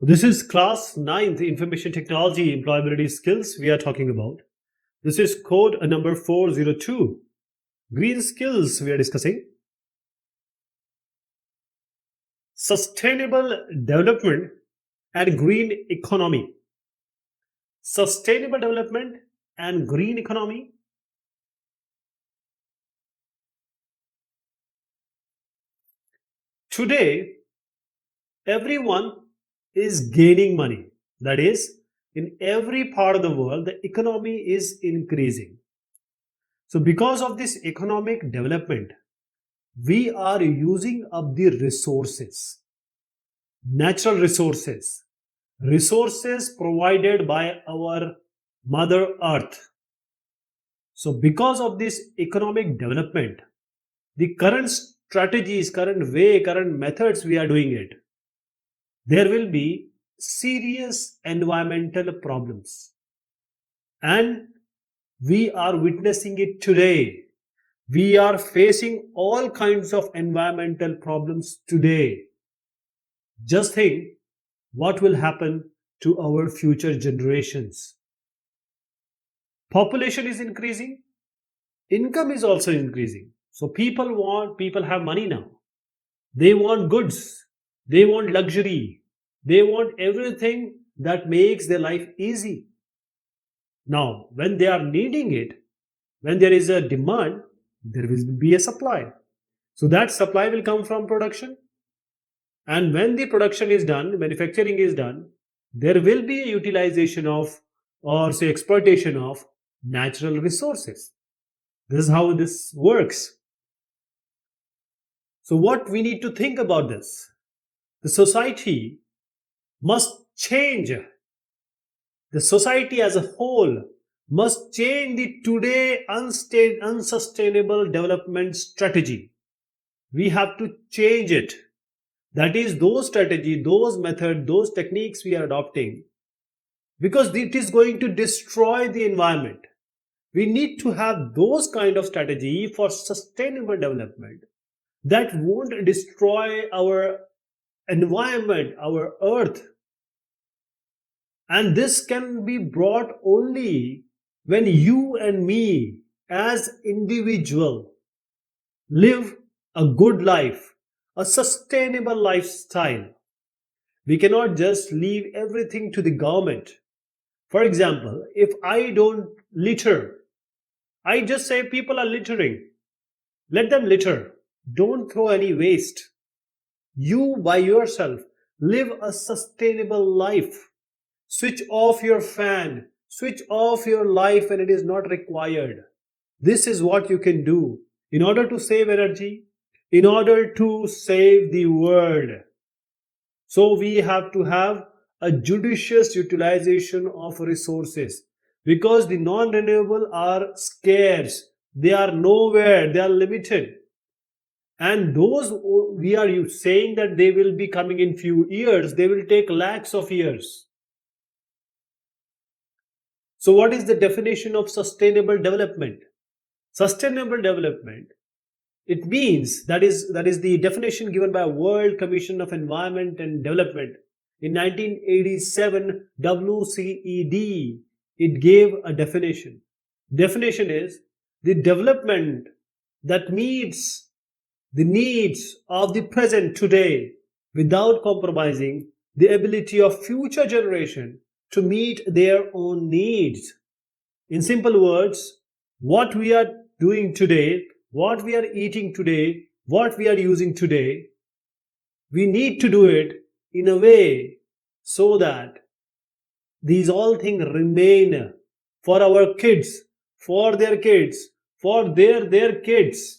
This is class 9th information technology employability skills we are talking about. This is code number 402. Green skills we are discussing. Sustainable development and green economy. Sustainable development and green economy. Today, everyone is gaining money. That is, in every part of the world, the economy is increasing. So, because of this economic development, we are using up the resources, natural resources, resources provided by our Mother Earth. So, because of this economic development, the current strategies, current way, current methods we are doing it, there will be serious environmental problems. And we are witnessing it today. We are facing all kinds of environmental problems today. Just think what will happen to our future generations. Population is increasing, income is also increasing. So people have money now. They want goods, they want luxury, they want everything that makes their life easy. Now, when they are needing it, when there is a demand, there will be a supply. So that supply will come from production. And when the production is done, manufacturing is done, there will be a utilization of, or say exploitation of, natural resources. This is how this works. So what we need to think about this, the society must change. The society as a whole must change the today unsustainable development strategy. We have to change it. That is, those strategy, those method, those techniques we are adopting, because it is going to destroy the environment. We need to have those kind of strategy for sustainable development that won't destroy our environment, our earth. And this can be brought only when you and me as individual live a good life, a sustainable lifestyle. We cannot just leave everything to the government. For example, if I don't litter, I just say people are littering. Let them litter. Don't throw any waste. You by yourself live a sustainable life. Switch off your fan. Switch off your life when it is not required. This is what you can do in order to save energy, in order to save the world. So we have to have a judicious utilization of resources, because the non-renewable are scarce. They are nowhere. They are limited. And those we are saying that they will be coming in few years, they will take lakhs of years. So what is the definition of sustainable development? Sustainable development, it means, that is the definition given by World Commission of Environment and Development in 1987, WCED. It gave a definition. Definition is the development that meets the needs of the present today without compromising the ability of future generation to meet their own needs. In simple words, what we are doing today, what we are eating today, what we are using today, we need to do it in a way so that these all things remain for our kids, for their kids, for their kids.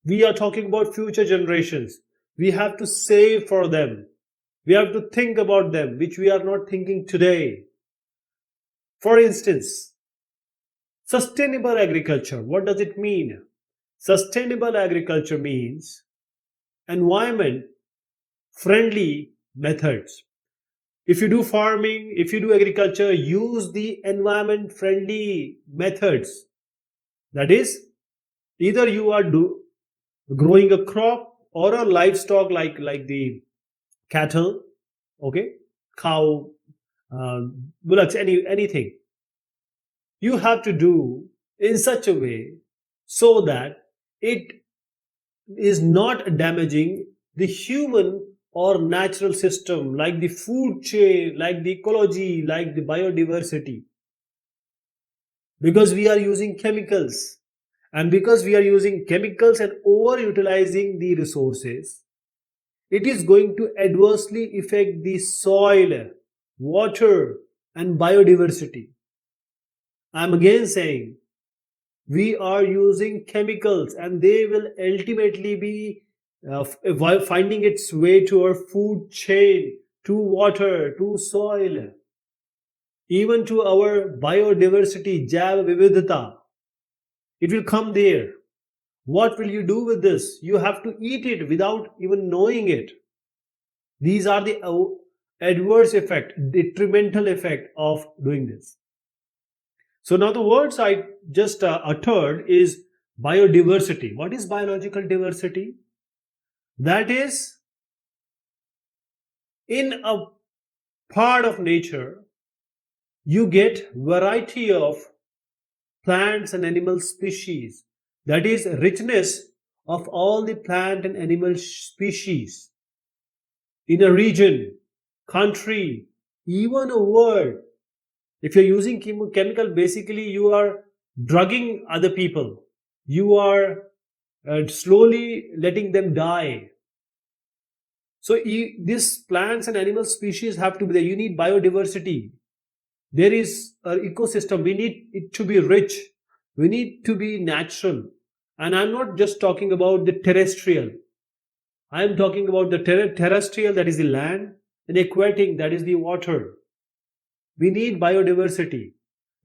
We are talking about future generations. We have to save for them. We have to think about them, which we are not thinking today. For instance, sustainable agriculture. What does it mean? Sustainable agriculture means environment friendly methods. If you do farming, if you do agriculture, use the environment friendly methods. That is, either you are growing a crop or a livestock like the cattle, okay, cow, bullocks, anything. You have to do in such a way so that it is not damaging the human or natural system, like the food chain, like the ecology, like the biodiversity, because we are using chemicals. And because we are using chemicals and overutilizing the resources, it is going to adversely affect the soil, water, and biodiversity. I'm again saying we are using chemicals and they will ultimately be finding its way to our food chain, to water, to soil, even to our biodiversity, Jav Vividhata. It will come there. What will you do with this? You have to eat it without even knowing it. These are the adverse effect, detrimental effect of doing this. So now the words I just uttered is biodiversity. What is biological diversity? That is, in a part of nature, you get variety of plants and animal species. That is richness of all the plant and animal species in a region, country, even a world. If you're using chemical, basically you are drugging other people. You are slowly letting them die. So these plants and animal species have to be there. You need biodiversity. There is an ecosystem. We need it to be rich. We need to be natural. And I'm not just talking about the terrestrial. I am talking about the terrestrial, that is the land, and aquatic, that is the water. We need biodiversity.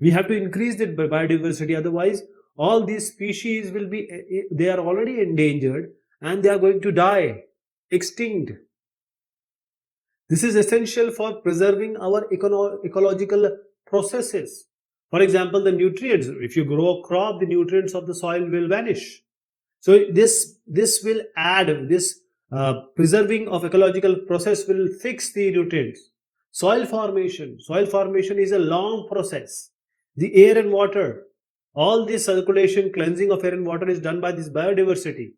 We have to increase the biodiversity. Otherwise, all these species will be, they are already endangered and they are going to die, extinct. This is essential for preserving our ecological processes. For example, the nutrients. If you grow a crop, the nutrients of the soil will vanish. So this will add this preserving of ecological process will fix the nutrients. Soil formation. Soil formation is a long process. The air and water. All this circulation, cleansing of air and water is done by this biodiversity.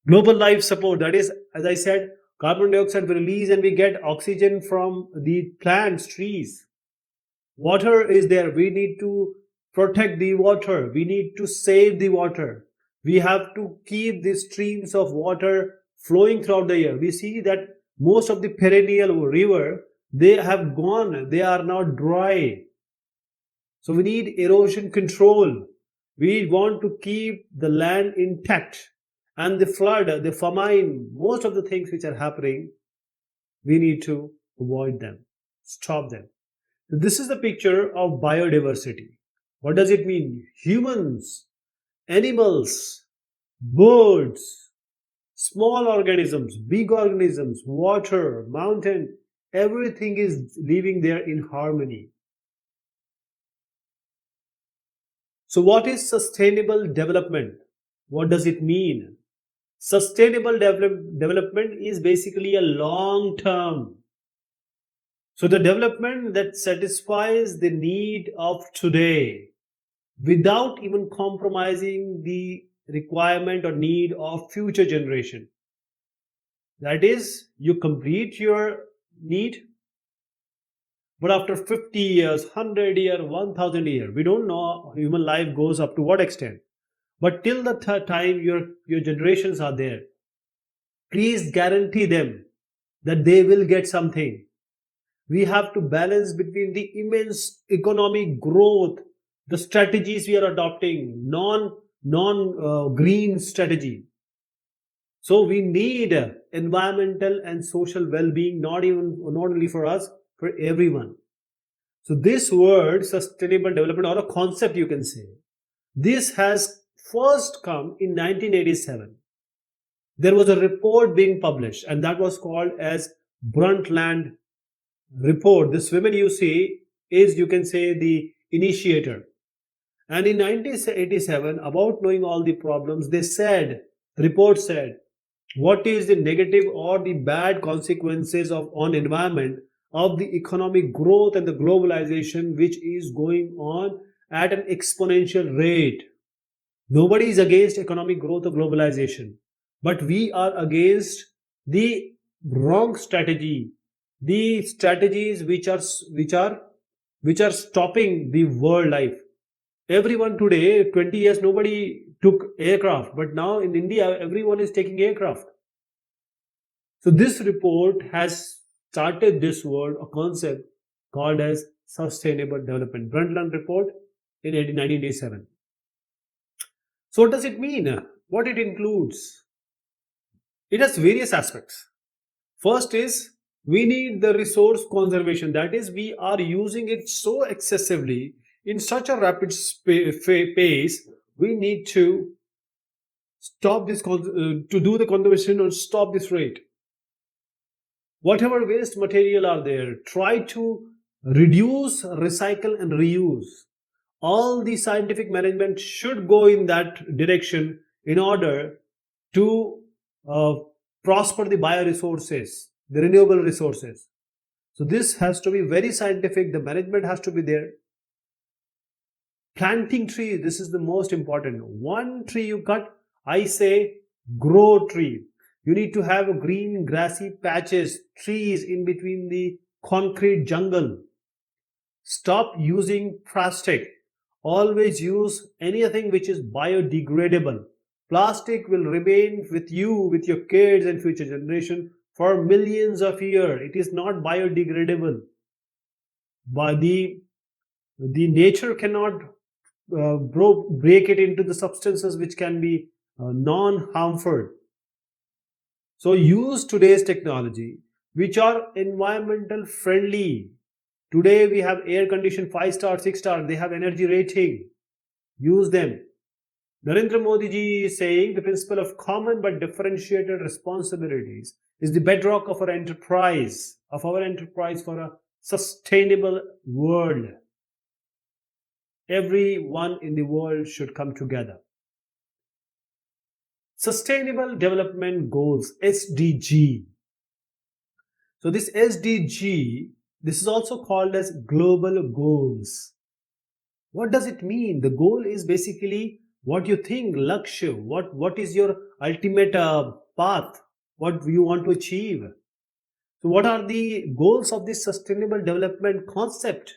Global life support. That is, as I said, carbon dioxide we release and we get oxygen from the plants, trees. Water is there. We need to protect the water. We need to save the water. We have to keep the streams of water flowing throughout the year. We see that most of the perennial river, they have gone. They are now dry. So we need erosion control. We want to keep the land intact. And the flood, the famine, most of the things which are happening, we need to avoid them, stop them. This is the picture of biodiversity. What does it mean? Humans, animals, birds, small organisms, big organisms, water, mountain, everything is living there in harmony. So, what is sustainable development? What does it mean? Sustainable development is basically a long term. So, the development that satisfies the need of today without even compromising the requirement or need of future generation. That is, you complete your need, but after 50 years, 100 years, 1000 years, we don't know human life goes up to what extent. But till the time your generations are there, please guarantee them that they will get something. We have to balance between the immense economic growth, the strategies we are adopting, non green strategy. So we need environmental and social well-being, not only for us, for everyone. So this word sustainable development, or a concept you can say, this has first come in 1987. There was a report being published, and that was called as Brundtland report. This woman you see is, you can say, the initiator. And in 1987, about knowing all the problems, they said, the report said, what is the negative or the bad consequences of on environment of the economic growth and the globalization which is going on at an exponential rate. Nobody is against economic growth or globalization, but we are against the wrong strategy, the strategies which are stopping the world life. Everyone today, 20 years, nobody took aircraft, but now in India, everyone is taking aircraft. So this report has started this word, a concept called as sustainable development. Brundtland report in 1987. So what does it mean? What it includes? It has various aspects. First is we need the resource conservation. That is, we are using it so excessively in such a rapid pace. We need to stop this to do the conservation or stop this rate. Whatever waste material are there, try to reduce, recycle, and reuse. All the scientific management should go in that direction in order to uh, prosper the bioresources, the renewable resources. So this has to be very scientific. The management has to be there. Planting trees, this is the most important. One tree you cut, I say grow tree. You need to have green grassy patches, trees in between the concrete jungle. Stop using plastic. Always use anything which is biodegradable. Plastic will remain with you, with your kids and future generation for millions of years. It is not biodegradable. By the nature cannot break it into the substances which can be non-harmful. So use today's technology which are environmental friendly. Today we have air conditioned 5-star, 6-star, they have energy rating. Use them. Narendra Modi ji is saying the principle of common but differentiated responsibilities is the bedrock of our enterprise for a sustainable world. Everyone in the world should come together. Sustainable Development Goals, SDG. So this SDG, this is also called as global goals. What does it mean? The goal is basically what you think, lakshya, what is your ultimate path, what you want to achieve. So what are the goals of this sustainable development concept?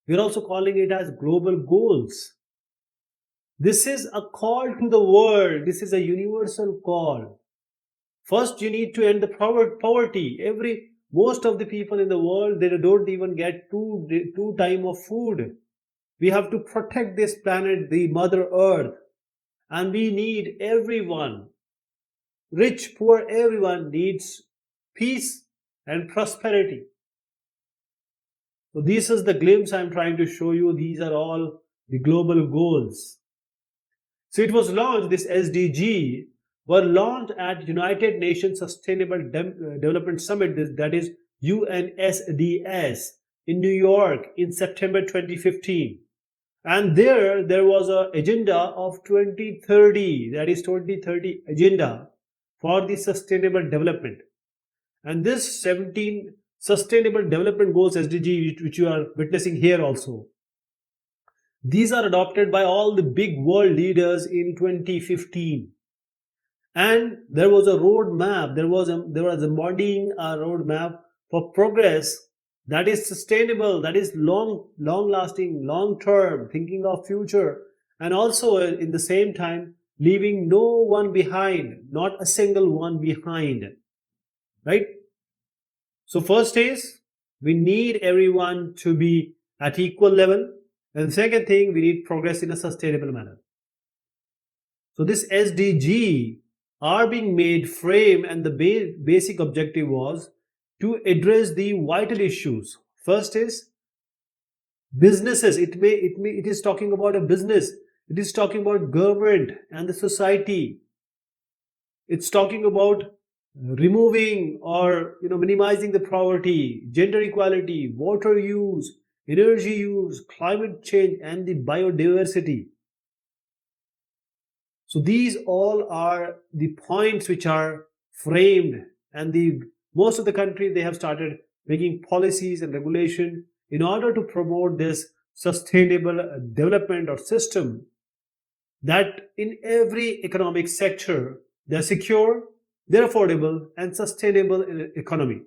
We're also calling it as global goals. This is a call to the world. This is a universal call. First, you need to end the poverty. Most of the people in the world, they don't even get two time of food. We have to protect this planet, the Mother Earth, and we need everyone, rich, poor, everyone needs peace and prosperity. So this is the glimpse I'm trying to show you. These are all the global goals. So it was launched, this SDG were launched at United Nations Sustainable Development Summit, that is UNSDS, in New York in September 2015. And there was an agenda of 2030, that is 2030 agenda for the sustainable development. And this 17 sustainable development goals SDG, which you are witnessing here also, these are adopted by all the big world leaders in 2015. And there was a roadmap, there was embodying a roadmap for progress that is sustainable, that is long lasting, long term, thinking of future, and also in the same time leaving no one behind, not a single one behind, right? So first is we need everyone to be at equal level, and second thing, we need progress in a sustainable manner. So this SDG are being made frame, and the basic objective was to address the vital issues. First is businesses. It is talking about a business. It is talking about government and the society. It's talking about removing or minimizing the poverty, gender equality, water use, energy use, climate change, and the biodiversity. So these all are the points which are framed, and the most of the country they have started making policies and regulation in order to promote this sustainable development or system, that in every economic sector they're secure, they're affordable and sustainable in an economy.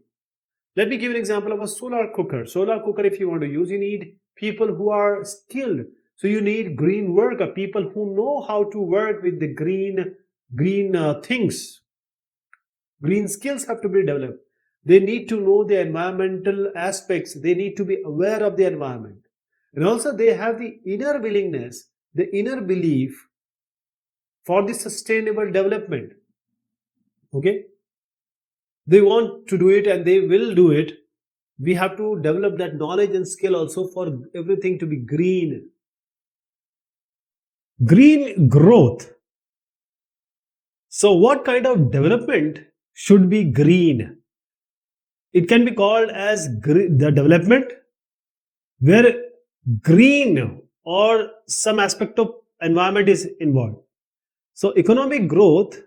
Let me give you an example of a solar cooker. Solar cooker, if you want to use, you need people who are skilled. So you need green worker, people who know how to work with the green things. Green skills have to be developed. They need to know the environmental aspects. They need to be aware of the environment. And also they have the inner willingness, the inner belief for the sustainable development. Okay? They want to do it and they will do it. We have to develop that knowledge and skill also for everything to be green. Green growth. So, what kind of development should be green? It can be called as the development where green or some aspect of environment is involved. So, economic growth,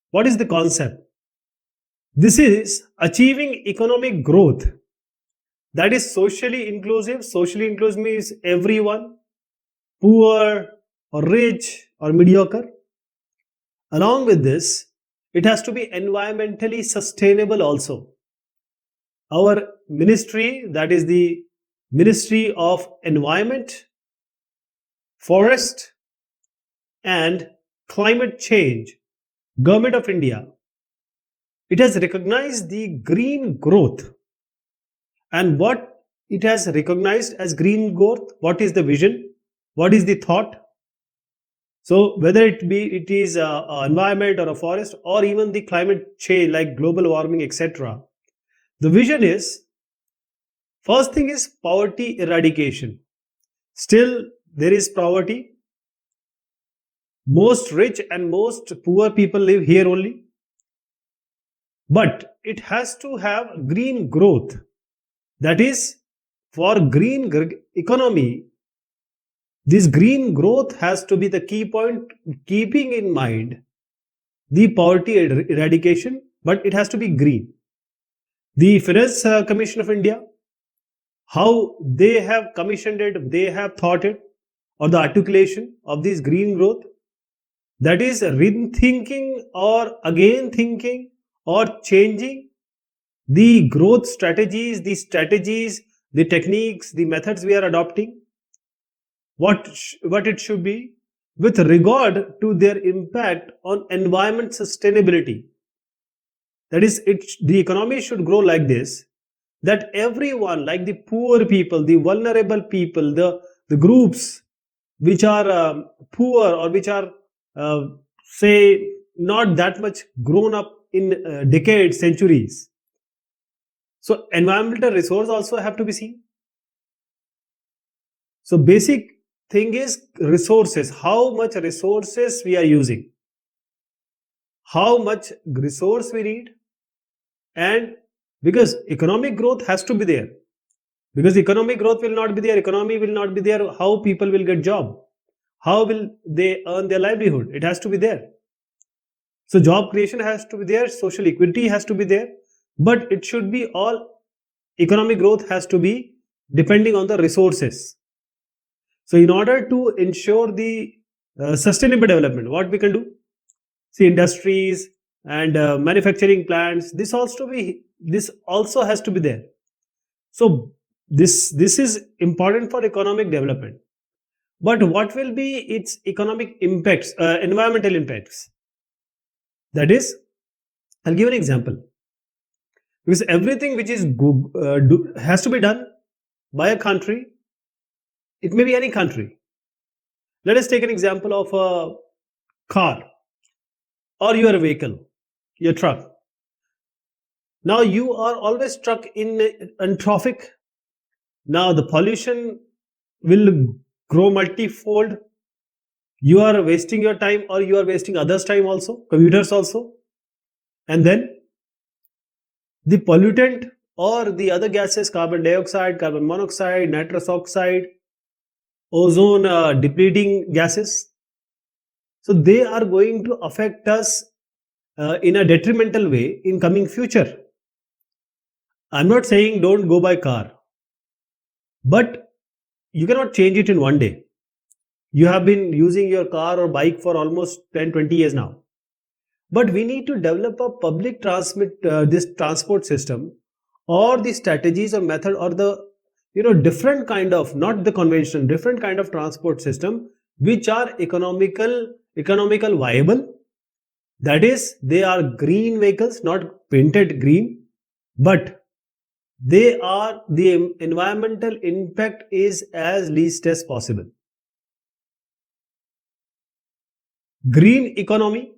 what is the concept? This is achieving economic growth that is socially inclusive. Socially inclusive means everyone, poor or rich or mediocre. Along with this, it has to be environmentally sustainable also. Our ministry, that is the Ministry of Environment, Forest and Climate Change, Government of India, it has recognized the green growth. And what it has recognized as green growth, what is the vision, what is the thought? So whether it is environment or a forest or even the climate change like global warming, etc., the vision is, first thing is poverty eradication. Still there is poverty. Most rich and most poor people live here only. But it has to have green growth. That is, for green economy, this green growth has to be the key point, keeping in mind the poverty eradication, but it has to be green. The Finance Commission of India, how they have commissioned it, they have thought it, or the articulation of this green growth, that is rethinking or again thinking or changing the growth strategies, the techniques, the methods we are adopting, what it should be with regard to their impact on environment sustainability. That is, the economy should grow like this, that everyone, like the poor people, the vulnerable people, the groups which are poor or which are, say, not that much grown up in decades, centuries. So environmental resource also have to be seen. So basic thing is resources, how much resources we are using, how much resource we need, and because economic growth has to be there, because economic growth will not be there, economy will not be there, how people will get job, how will they earn their livelihood? It has to be there. So job creation has to be there, social equity has to be there, but it should be all, economic growth has to be depending on the resources. So in order to ensure the sustainable development, what we can do? See, industries and manufacturing plants, this also has to be there. So this is important for economic development. But what will be its economic impacts, environmental impacts? That is, I'll give an example. Because everything which is has to be done by a country, it may be any country. Let us take an example of a car or your vehicle, your truck. Now you are always stuck in traffic. Now the pollution will grow multifold. You are wasting your time or you are wasting others' time also, commuters also. And then the pollutant or the other gases, carbon dioxide, carbon monoxide, nitrous oxide, ozone depleting gases. So they are going to affect us in a detrimental way in coming future. I'm not saying don't go by car, but you cannot change it in one day. You have been using your car or bike for almost 10, 20 years now. But we need to develop a public transmit this transport system, or the strategies or method, or the different kind of, not the conventional, different kind of transport system which are economical viable. That is, they are green vehicles, not painted green, but they are, the environmental impact is as least as possible. Green economy.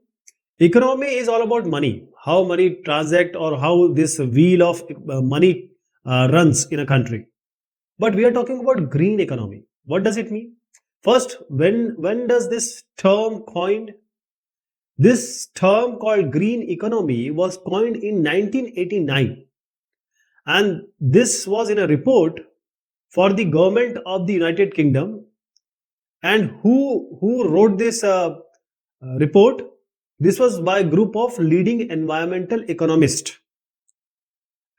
Economy is all about money, how money transact, or how this wheel of money runs in a country. But we are talking about green economy. What does it mean? First, when does this term coined? This term called green economy was coined in 1989, and this was in a report for the government of the United Kingdom. And who wrote this report? This was by a group of leading environmental economists,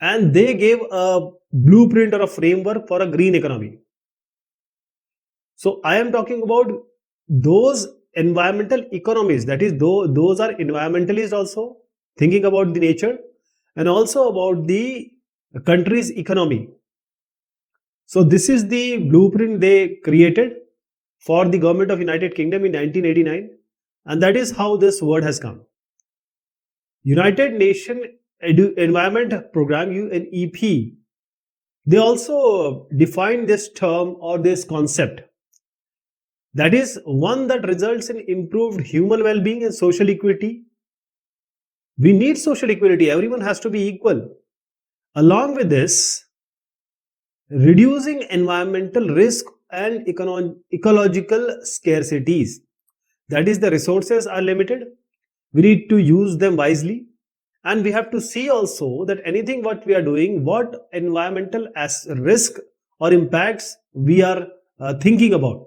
and they gave a blueprint or a framework for a green economy. So I am talking about those environmental economies, that is, those are environmentalists also, thinking about the nature and also about the country's economy. So this is the blueprint they created for the government of United Kingdom in 1989, and that is how this word has come. United Nation Environment Program, UNEP, they also define this term or this concept. That is one that results in improved human well-being and social equity. We need social equality. Everyone has to be equal. Along with this, reducing environmental risk and ecological scarcities. That is, the resources are limited. We need to use them wisely. And we have to see also that anything what we are doing, what environmental as risk or impacts we are thinking about.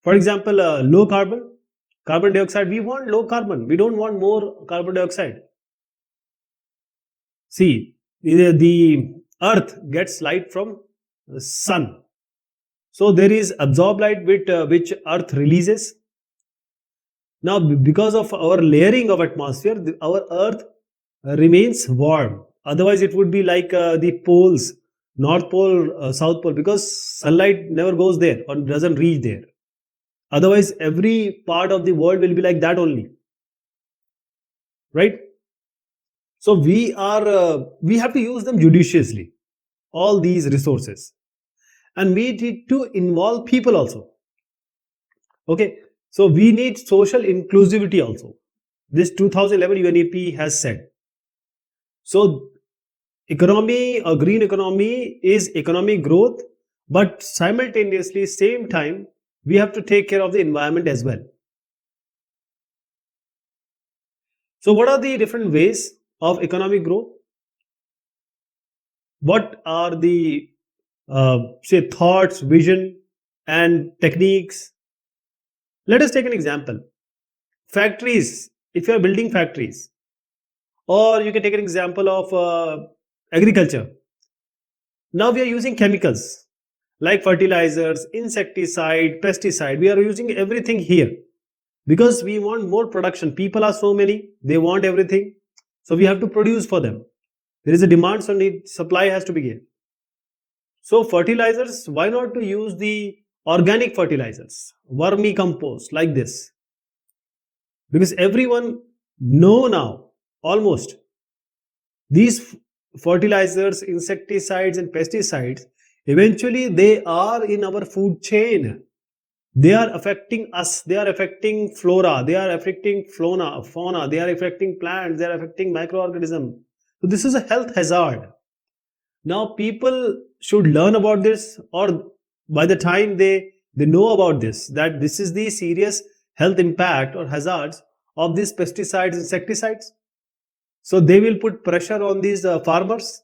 For example, low carbon dioxide. We want low carbon. We don't want more carbon dioxide. See, the earth gets light from the sun. So there is absorbed light which earth releases. Now, because of our layering of atmosphere, our earth remains warm. Otherwise, it would be like the poles, North Pole, South Pole, because sunlight never goes there or doesn't reach there. Otherwise, every part of the world will be like that only, right? So we have to use them judiciously, all these resources, and we need to involve people also. Okay, so we need social inclusivity also. This 2011 UNEP has said. So economy or green economy is economic growth, but simultaneously, same time, we have to take care of the environment as well. So what are the different ways of economic growth? What are the say thoughts, vision, and techniques? Let us take an example. Factories. If you are building factories, or you can take an example of agriculture. Now we are using chemicals like fertilizers, insecticide, pesticide. We are using everything here because we want more production. People are so many, they want everything. So we have to produce for them. There is a demand, so need supply has to be given. So fertilizers, why not to use the organic fertilizers, vermicompost like this? Because everyone know now almost these fertilizers, insecticides and pesticides, eventually they are in our food chain. They are affecting us, they are affecting flora, they are affecting fauna, they are affecting plants, they are affecting microorganisms. So this is a health hazard. Now people should learn about this, or by the time they know about this, that this is the serious health impact or hazards of these pesticides, insecticides. So they will put pressure on these farmers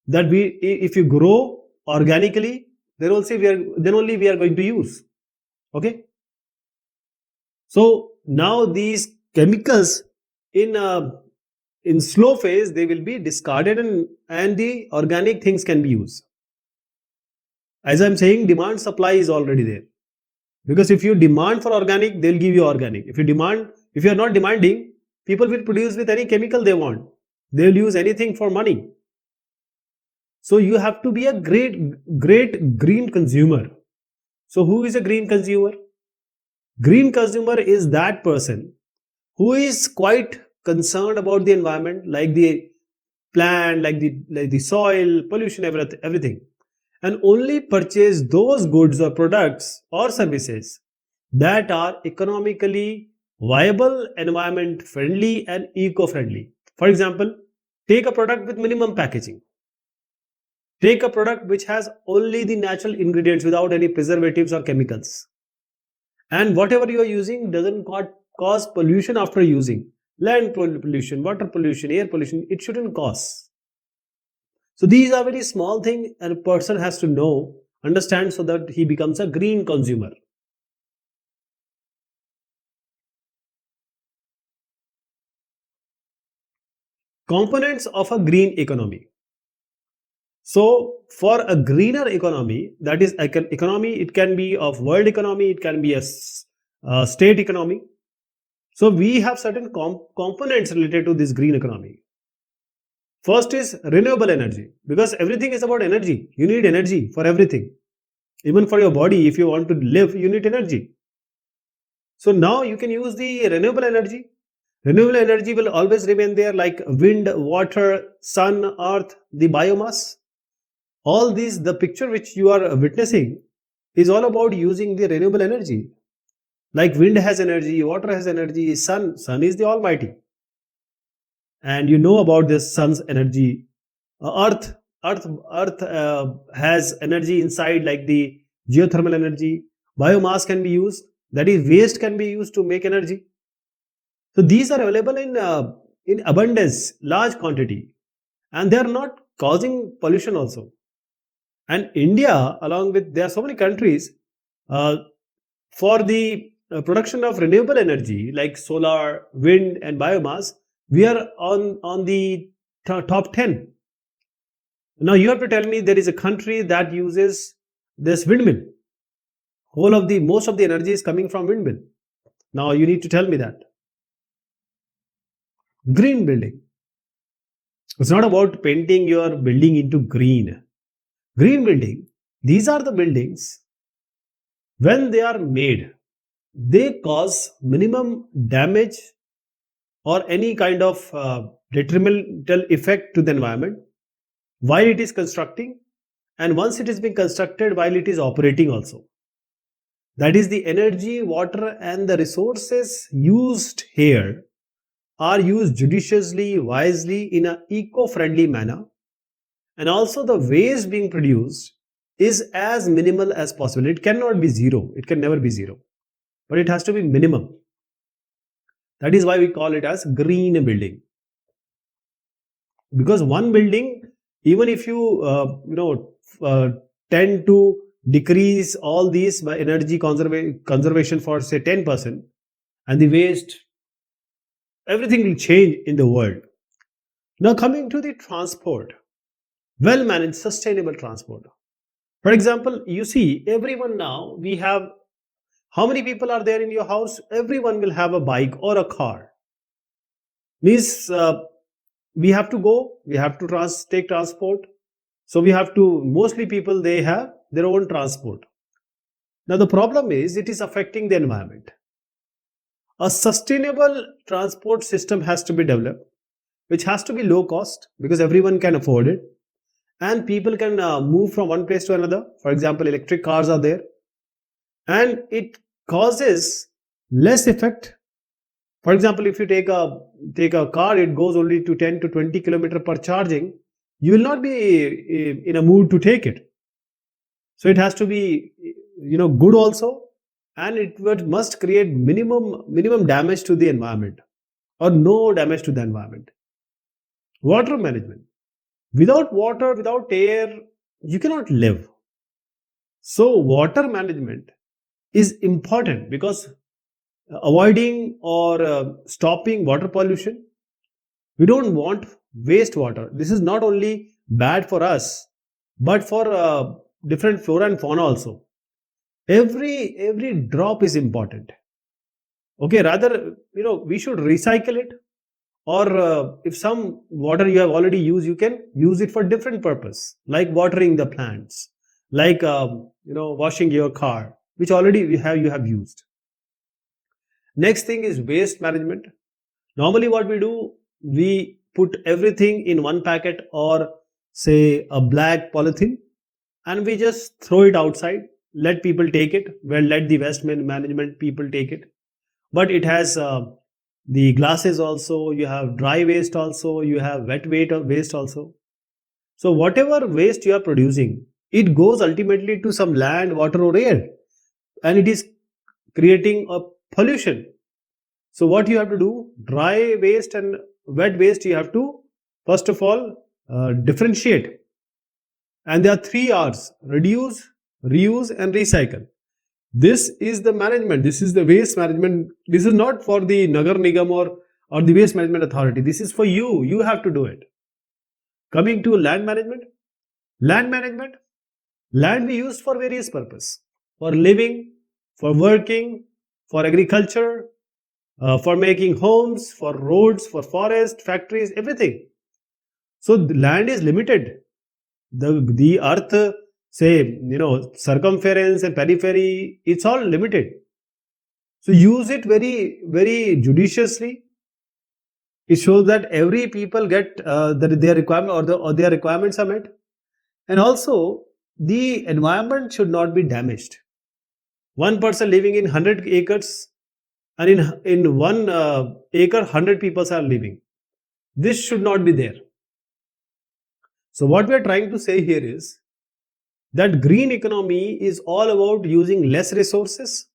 that if you grow organically, then only we are going to use. Okay. So now these chemicals in slow phase they will be discarded, and the organic things can be used. As I'm saying, demand supply is already there, because if you demand for organic, they'll give you organic. If you are not demanding, people will produce with any chemical they want. They'll use anything for money. So you have to be a great green consumer. So who is a green consumer? Green consumer is that person who is quite concerned about the environment, like the plant, like the soil, pollution, everything, and only purchase those goods or products or services that are economically viable, environment friendly, and eco friendly. For example, take a product with minimum packaging. Take a product which has only the natural ingredients without any preservatives or chemicals. And whatever you are using doesn't cause pollution after using. Land pollution, water pollution, air pollution, it shouldn't cause. So these are very small things a person has to know, understand, so that he becomes a green consumer. Components of a green economy. So for a greener economy, that is economy, it can be of world economy, it can be a state economy. So we have certain components related to this green economy. First is renewable energy, because everything is about energy. You need energy for everything. Even for your body, if you want to live, you need energy. So now you can use the renewable energy. Renewable energy will always remain there, like wind, water, sun, earth, the biomass. All these, the picture which you are witnessing is all about using the renewable energy. Like wind has energy, water has energy, sun is the almighty. And you know about this sun's energy. Earth, has energy inside, like the geothermal energy. Biomass can be used, that is waste can be used to make energy. So these are available in abundance, large quantity, and they are not causing pollution also. And India, along with, there are so many countries uh, for the production of renewable energy like solar, wind, and biomass. We are on the top 10. Now you have to tell me there is a country that uses this windmill. Most of the energy is coming from windmill. Now you need to tell me that. Green building. It's not about painting your building into green. Green building, these are the buildings, when they are made, they cause minimum damage or any kind of detrimental effect to the environment while it is constructing, and once it is being constructed, while it is operating also. That is, the energy, water, and the resources used here are used judiciously, wisely, in an eco-friendly manner, and also the waste being produced is as minimal as possible. It cannot be zero. It can never be zero, but it has to be minimum. That is why we call it as green building. Because one building, even if you tend to decrease all these by energy conservation for say 10%, and the waste, everything will change in the world. Now coming to the transport, well managed sustainable transport. For example, you see everyone now, we have, how many people are there in your house? Everyone will have a bike or a car. Means we have to go, we have to take transport. So we have to, mostly people, they have their own transport. Now the problem is it is affecting the environment. A sustainable transport system has to be developed, which has to be low cost because everyone can afford it, and people can move from one place to another. For example, electric cars are there, and it causes less effect. For example, if you take a car, it goes only to 10 to 20 kilometer per charging. You will not be in a mood to take it. So it has to be, good also, and it must create minimum damage to the environment, or no damage to the environment. Water management. Without water, without air, you cannot live. So water management is important because avoiding or stopping water pollution. We don't want wastewater. This is not only bad for us, but for different flora and fauna also. Every drop is important. Okay, rather, we should recycle it, or if some water you have already used, you can use it for different purpose, like watering the plants, like washing your car, which already you have used. Next thing is waste management. Normally what we do, we put everything in one packet or say a black polythene, and we just throw it outside, let people take it, well, let the waste management people take it. But it has the glasses also, you have dry waste also, you have wet waste also. So whatever waste you are producing, it goes ultimately to some land, water or air, and it is creating a pollution. So what you have to do, dry waste and wet waste, you have to first of all differentiate. And there are 3 R's: reduce, reuse and recycle. This is the management. This is the waste management. This is not for the Nagar Nigam or the waste management authority. This is for you. You have to do it. Coming to land management. Land management. Land we use for various purpose. For living, for working, for agriculture, for making homes, for roads, for forest, factories, everything. So the land is limited. The earth, say, circumference and periphery, it's all limited. So use it very judiciously. It shows that every people get their requirement, or their requirements are met. And also the environment should not be damaged. One person living in 100 acres, and in 1 acre 100 people are living. This should not be there. So what we are trying to say here is that green economy is all about using less resources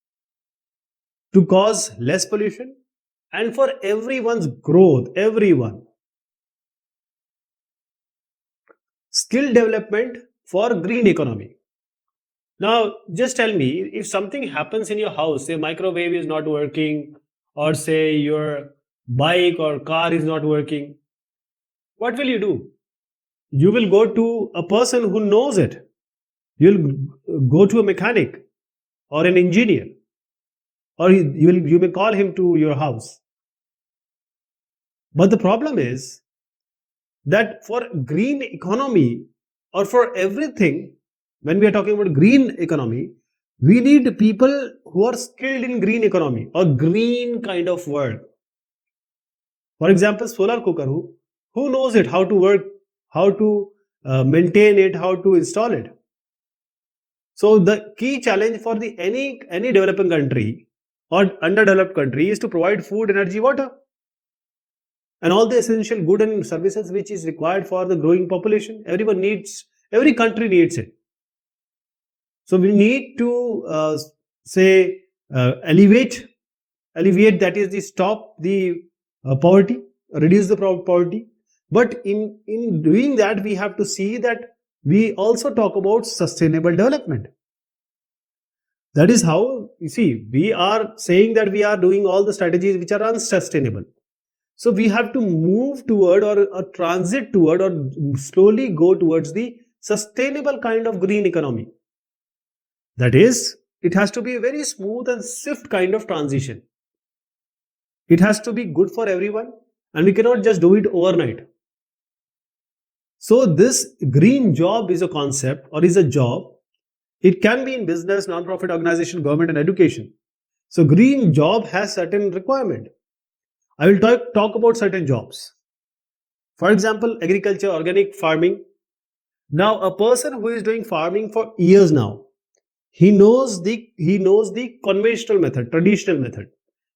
to cause less pollution and for everyone's growth, everyone. Skill development for green economy. Now, just tell me, if something happens in your house, say microwave is not working, or say your bike or car is not working, what will you do? You will go to a person who knows it. You'll go to a mechanic or an engineer, or you may call him to your house. But the problem is that for green economy, or for everything, when we are talking about green economy, we need people who are skilled in green economy or green kind of work. For example, solar cooker, who knows it, how to work, how to maintain it, how to install it. So the key challenge for the any developing country or underdeveloped country is to provide food, energy, water, and all the essential good and services which is required for the growing population. Every country needs it. So we need to say alleviate, that is the stop the poverty, reduce the poverty. But in doing that, we have to see that we also talk about sustainable development. That is how, you see, we are saying that we are doing all the strategies which are unsustainable. So we have to move toward, or transit toward, or slowly go towards the sustainable kind of green economy. That is, it has to be a very smooth and swift kind of transition. It has to be good for everyone, and we cannot just do it overnight. So this green job is a concept, or is a job. It can be in business, non-profit organization, government and education. So green job has certain requirement. I will talk about certain jobs. For example, agriculture, organic farming. Now a person who is doing farming for years now, he knows the conventional method, traditional method.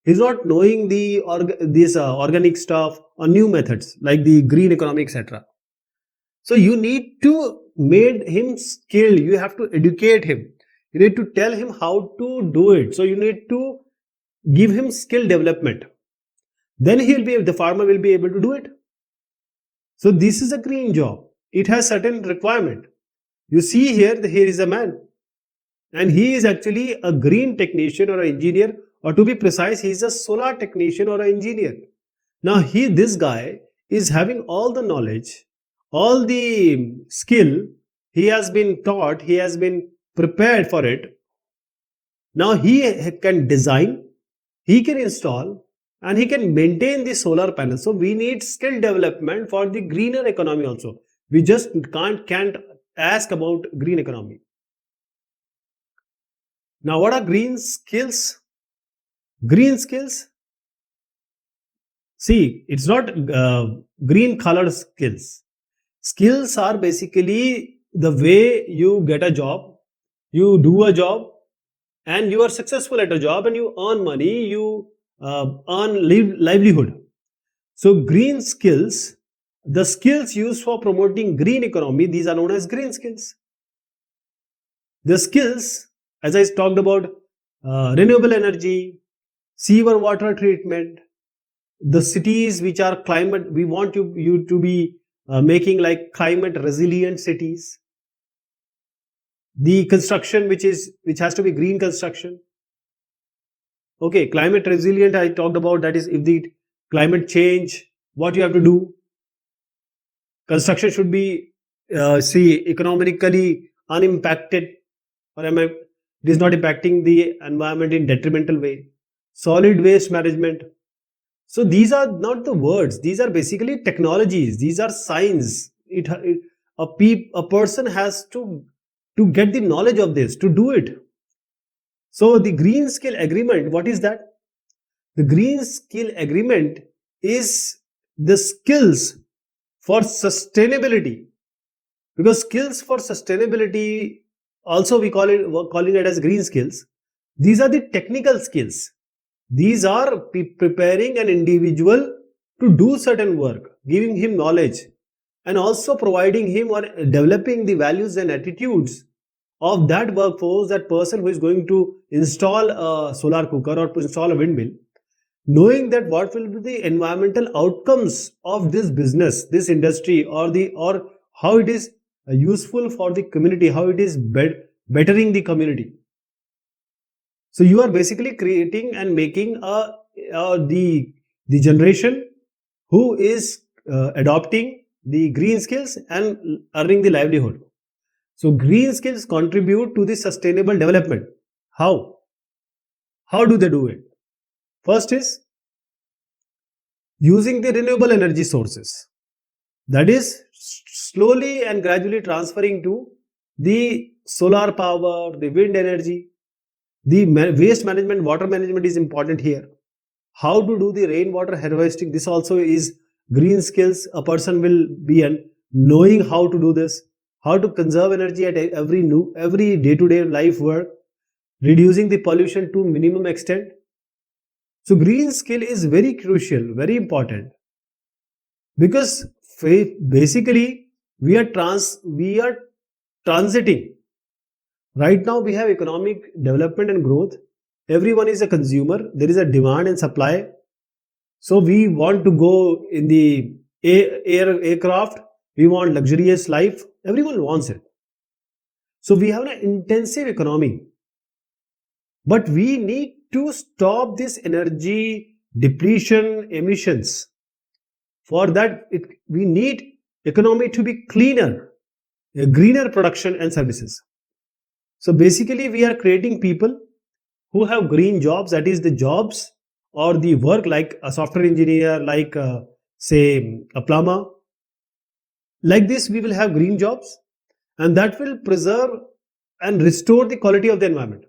He's not knowing this organic stuff or new methods like the green economy, etc. So you need to make him skilled. You have to educate him. You need to tell him how to do it. So you need to give him skill development. Then the farmer will be able to do it. So this is a green job. It has certain requirement. You see here is a man, and he is actually a green technician or an engineer or to be precise, he's a solar technician or an engineer. Now, this guy is having all the knowledge, all the skill. He has been taught, he has been prepared for it. Now, he can design, he can install, and he can maintain the solar panels. So, we need skill development for the greener economy also. We just can't ask about green economy. Now, what are green skills? Green skills, see, it's not green color skills. Skills are basically the way you get a job, you do a job, and you are successful at a job, and you earn money, you earn livelihood. So, green skills, the skills used for promoting green economy, these are known as green skills. The skills, as I talked about, renewable energy, sewer water treatment, the cities which are climate, we want you to be making like climate resilient cities, the construction which has to be green construction. Okay, climate resilient I talked about, that is if the climate change, what you have to do, construction should be see economically unimpacted, or it is not impacting the environment in detrimental way. Solid waste management. So these are not the words, these are basically technologies, these are science. A person has to get the knowledge of this, to do it. So the green skill agreement, what is that? The green skill agreement is the skills for sustainability, because skills for sustainability also we calling it as green skills. These are the technical skills. These are preparing an individual to do certain work, giving him knowledge, and also providing him or developing the values and attitudes of that workforce, that person who is going to install a solar cooker or to install a windmill, knowing that what will be the environmental outcomes of this business, this industry, or how it is useful for the community, how it is bettering the community. So you are basically creating and making the generation who is adopting the green skills and earning the livelihood. So green skills contribute to the sustainable development. How? How do they do it? First is using the renewable energy sources. That is slowly and gradually transferring to the solar power, the wind energy. The waste management, water management is important here. How to do the rainwater harvesting, this also is green skills. A person will be knowing how to do this, how to conserve energy at every day-to-day life work, reducing the pollution to minimum extent. So green skill is very crucial, very important, because basically we are transiting. Right now we have economic development and growth. Everyone is a consumer. There is a demand and supply. So we want to go in the aircraft. We want luxurious life. Everyone wants it. So we have an intensive economy. But we need to stop this energy depletion emissions. For that, we need economy to be cleaner, a greener production and services. So basically, we are creating people who have green jobs, that is the jobs or the work like a software engineer, like say a plumber. Like this, we will have green jobs, and that will preserve and restore the quality of the environment.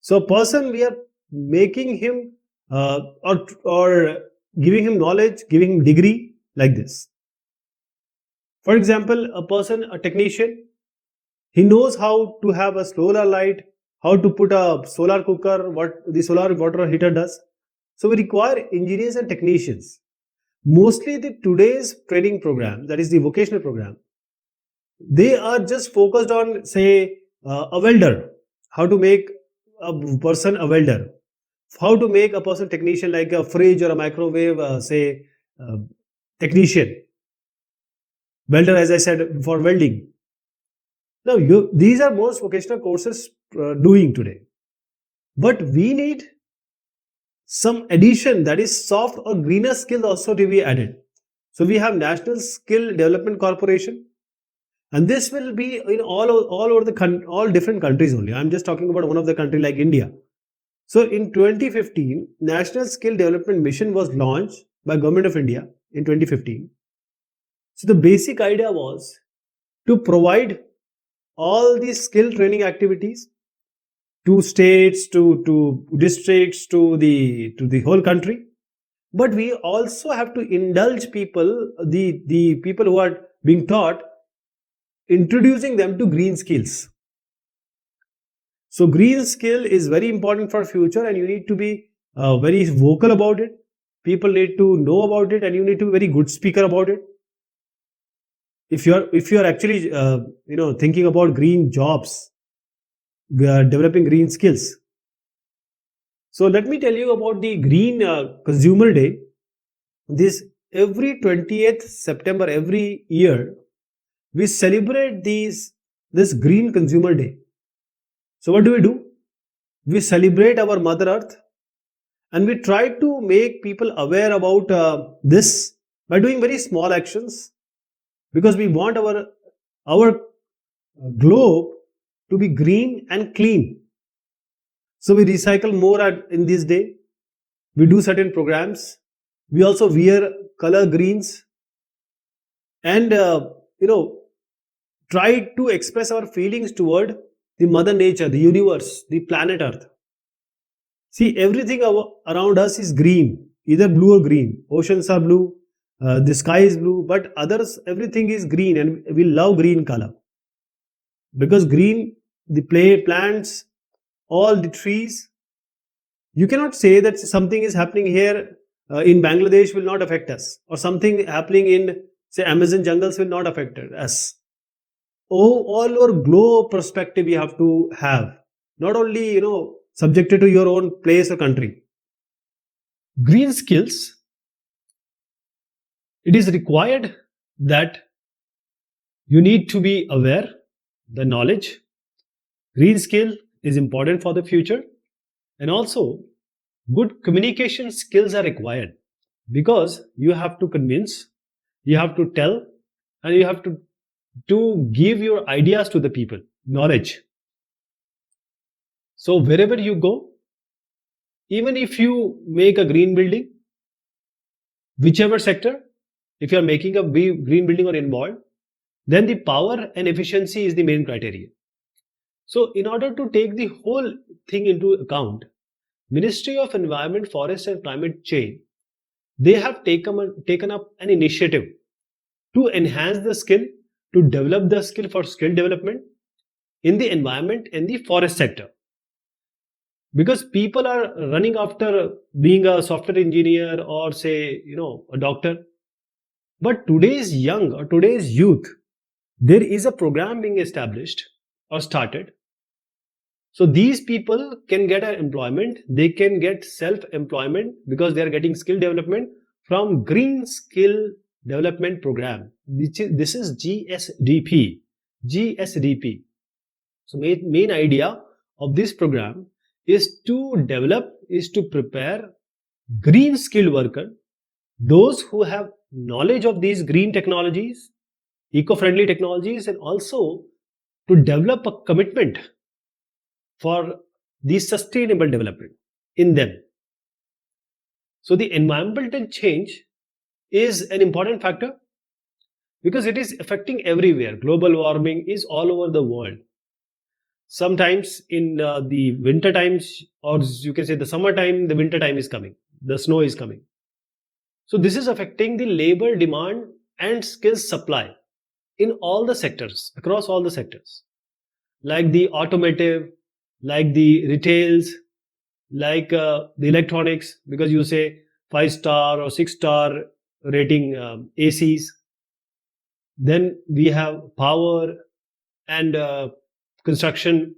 So a person, we are making him or giving him knowledge, giving him degree like this. For example, a person, a technician, he knows how to have a solar light, how to put a solar cooker, what the solar water heater does. So we require engineers and technicians. Mostly the today's training program, that is the vocational program, they are just focused on, say, a welder, how to make a person a welder, how to make a person technician like a fridge or a microwave, say, technician, welder, as I said, for welding. Now, these are most vocational courses doing today. But we need some addition, that is soft or greener skills also to be added. So we have National Skill Development Corporation, and this will be in all over the all different countries only. I'm just talking about one of the country like India. So in 2015, National Skill Development Mission was launched by Government of India in 2015. So the basic idea was to provide all these skill training activities to states, to districts, to the whole country. But we also have to indulge people, the people who are being taught, introducing them to green skills. So green skill is very important for future, and you need to be very vocal about it. People need to know about it, and you need to be very good speaker about it. If you are actually thinking about green jobs, developing green skills. So let me tell you about the Green Consumer Day. This every 20th September every year we celebrate this Green Consumer Day. So what do? We celebrate our Mother Earth, and we try to make people aware about this by doing very small actions, because we want our globe to be green and clean. So we recycle more in this day. We do certain programs. We also wear color greens, and try to express our feelings toward the mother nature, the universe, the planet Earth. See, everything around us is green, either blue or green. Oceans are blue, the sky is blue, but others, everything is green, and we love green color. Because green, the plants, all the trees, you cannot say that something is happening here in Bangladesh will not affect us, or something happening in, say, Amazon jungles will not affect us. Oh, all over globe perspective you have to have, not only subjected to your own place or country. Green skills, it is required that you need to be aware, the knowledge. Green skill is important for the future, and also good communication skills are required, because you have to convince, you have to tell, and you have to give your ideas to the people, knowledge. So wherever you go, even if you make a green building, whichever sector, if you are making a green building or involved, then the power and efficiency is the main criteria. So in order to take the whole thing into account, Ministry of Environment, Forest and Climate Change, they have taken up an initiative to enhance the skill, to develop the skill for skill development in the environment and the forest sector. Because people are running after being a software engineer or, say, a doctor. But today's young or today's youth, there is a program being established or started. So these people can get an employment, they can get self-employment, because they are getting skill development from Green Skill Development Program. This is GSDP. GSDP. So main idea of this program is to prepare green skilled worker, those who have knowledge of these green technologies, eco-friendly technologies, and also to develop a commitment for the sustainable development in them. So the environmental change is an important factor, because it is affecting everywhere. Global warming is all over the world. Sometimes in the winter times, or you can say the summertime, the winter time is coming, the snow is coming. So this is affecting the labor demand and skills supply in all the sectors, across all the sectors, like the automotive, like the retails, like the electronics, because you say 5-star or 6-star rating ACs. Then we have power and construction.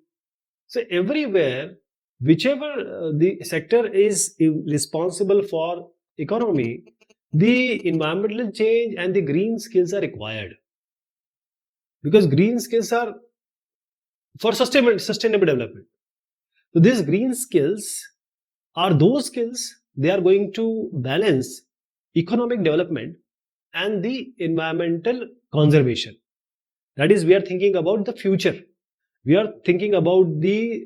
So everywhere, whichever the sector is responsible for economy, the environmental change and the green skills are required, because green skills are for sustainable development. So these green skills are those skills they are going to balance economic development and the environmental conservation. That is, we are thinking about the future. We are thinking about the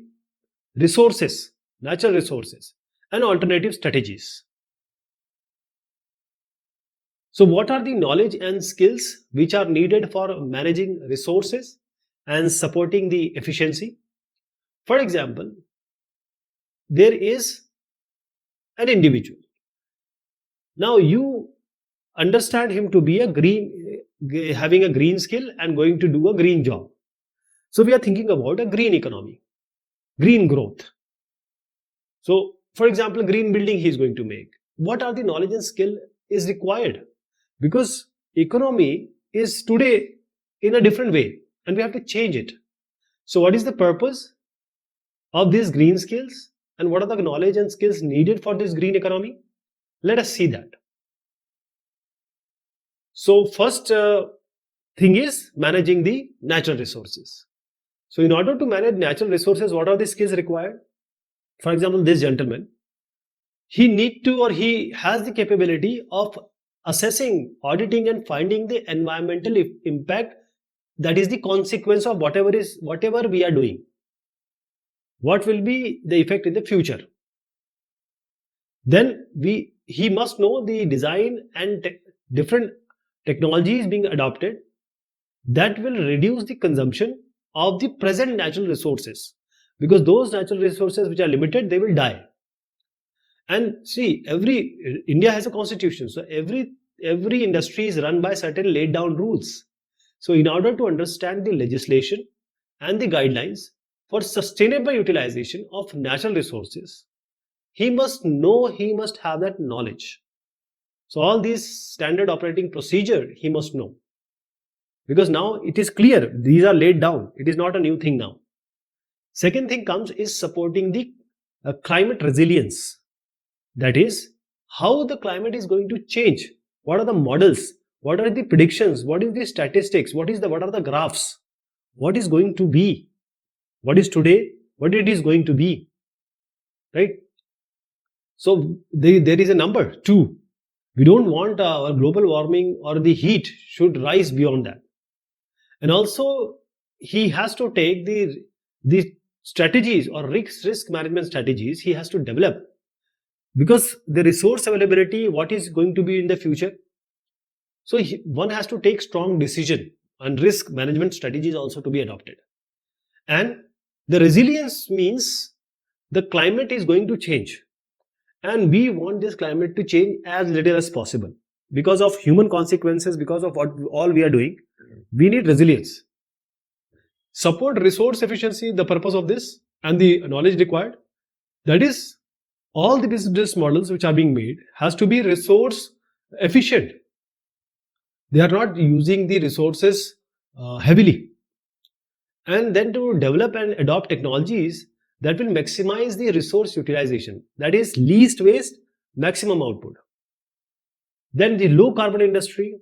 resources, natural resources, and alternative strategies. So, what are the knowledge and skills which are needed for managing resources and supporting the efficiency? For example, there is an individual. Now, you understand him to be a having a green skill and going to do a green job. So, we are thinking about a green economy, green growth. So, for example, green building he is going to make. What are the knowledge and skill is required? Because economy is today in a different way and we have to change it. So, what is the purpose of these green skills and what are the knowledge and skills needed for this green economy? Let us see that. So, first thing is managing the natural resources. So, in order to manage natural resources, what are the skills required? For example, this gentleman, he need to or he has the capability of assessing, auditing, and finding the environmental impact, that is the consequence of whatever we are doing. What will be the effect in the future? Then he must know the design and different technologies being adopted that will reduce the consumption of the present natural resources, because those natural resources which are limited, they will die. And see, India has a constitution, so every industry is run by certain laid down rules. So in order to understand the legislation and the guidelines for sustainable utilization of natural resources, he must have that knowledge. So all these standard operating procedure he must know, because now it is clear, these are laid down, it is not a new thing now. Second thing comes is supporting the climate resilience. That is, how the climate is going to change. What are the models? What are the predictions? What is the statistics? What are the graphs? What is going to be? What is today? What it is going to be? Right? So there is a number 2. We don't want our global warming or the heat should rise beyond that. And also he has to take the strategies or risk management strategies he has to develop, because the resource availability, what is going to be in the future. So one has to take strong decision, and risk management strategies also to be adopted. And the resilience means the climate is going to change, and we want this climate to change as little as possible. Because of human consequences, because of what all we are doing, we need resilience. Support resource efficiency, the purpose of this and the knowledge required, that is, all the business models which are being made has to be resource efficient. They are not using the resources heavily. And then to develop and adopt technologies that will maximize the resource utilization, that is least waste, maximum output. Then the low carbon industry,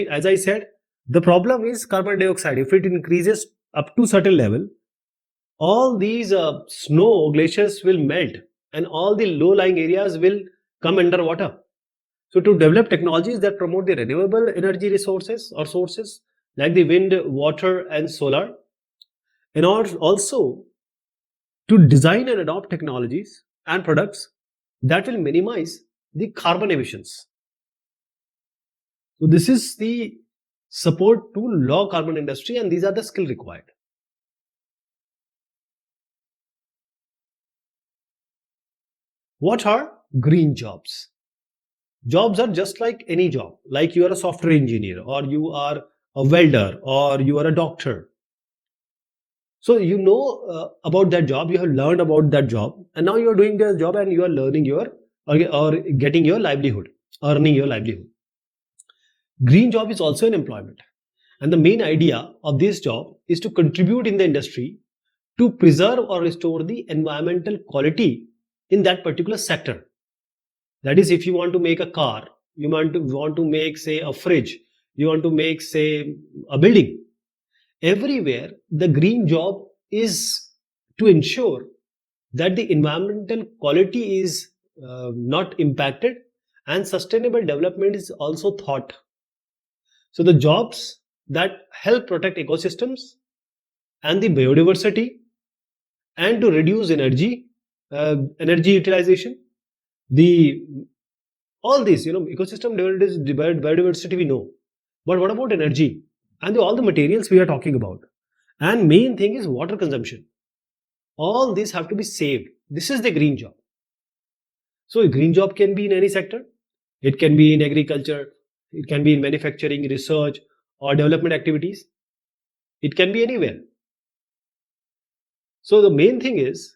as I said, the problem is carbon dioxide. If it increases up to certain level, all these snow glaciers will melt and all the low lying areas will come under water. So to develop technologies that promote the renewable energy resources or sources like the wind, water, and solar, and also to design and adopt technologies and products that will minimize the carbon emissions. So this is the support to low carbon industry, and these are the skills required. What are green jobs? Jobs are just like any job, like you are a software engineer, or you are a welder, or you are a doctor. So you know about that job, you have learned about that job, and now you are doing the job and you are learning or getting your livelihood, earning your livelihood. Green job is also an employment, and the main idea of this job is to contribute in the industry to preserve or restore the environmental quality in that particular sector. That is, if you want to make a car, you want to make, say, a fridge, you want to make, say, a building. Everywhere, the green job is to ensure that the environmental quality is not impacted, and sustainable development is also thought. So the jobs that help protect ecosystems and the biodiversity and to reduce energy utilization, the all these, ecosystem biodiversity we know, but what about energy and all the materials we are talking about? And main thing is water consumption. All these have to be saved. This is the green job. So a green job can be in any sector. It can be in agriculture, it can be in manufacturing, research, or development activities. It can be anywhere. So the main thing is